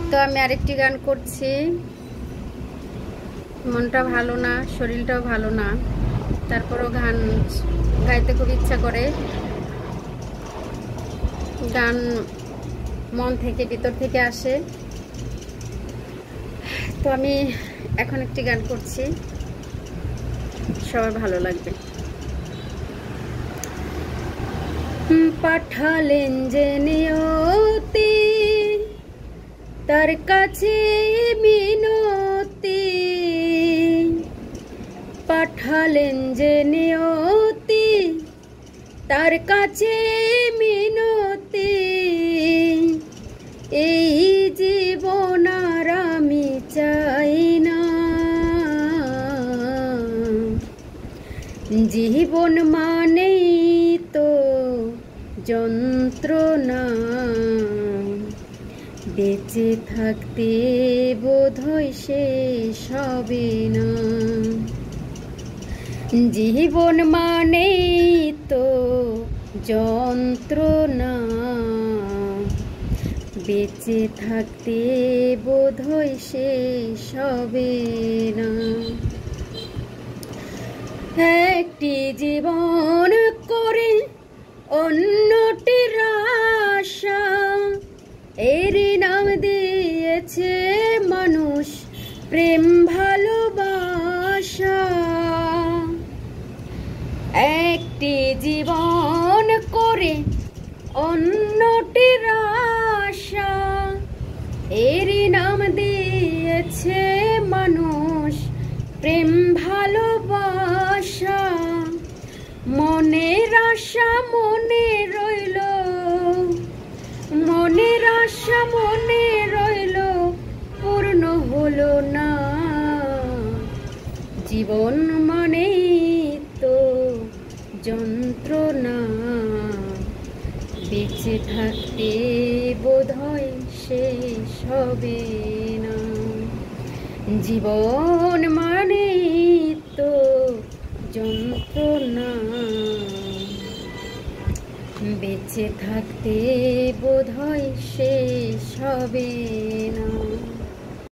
তো আমি আরেকটি গান করছি। মনটা ভালো না, শরীরটাও ভালো না, তারপরও গান গাইতে খুব ইচ্ছা করে। গান মন থেকে, ভিতর থেকে আসে। তো আমি এখন একটি গান করছি, সবার ভালো লাগবে। পাঠালেন যে নিয়তি, তার কাছে মিনতি। পাঠালেন যে নিয়তি, তার কাছে মিনতি। এই জীবন আর আমি চাই না, জীবন মানেই তো যন্ত্রণা। বেঁচে থাকতে বোধহয় শেষ হবে না, জীবন মানেই তো যন্ত্রণা। বেঁচে থাকতে বোধহয় শেষ হবে না। একটি জীবন করে অন্যটির আশা, এরই নাম দিয়েছে মানুষ প্রেম ভালোবাসা। একটি জীবন করে অন্যটির আশা, এরই নাম দিয়েছে মানুষ প্রেম ভালোবাসা। মনের আশা মনে রইল, মনের আশা মনে রইল, পূর্ণ হলো না। জীবন মানেই তো যন্ত্রণা। বেঁচে থাকতে বোধহয় শেষ হবে না, জীবন মানেই তো যন্ত্রণা। বেঁচে থাকতে বোধহয় শেষ হবে না।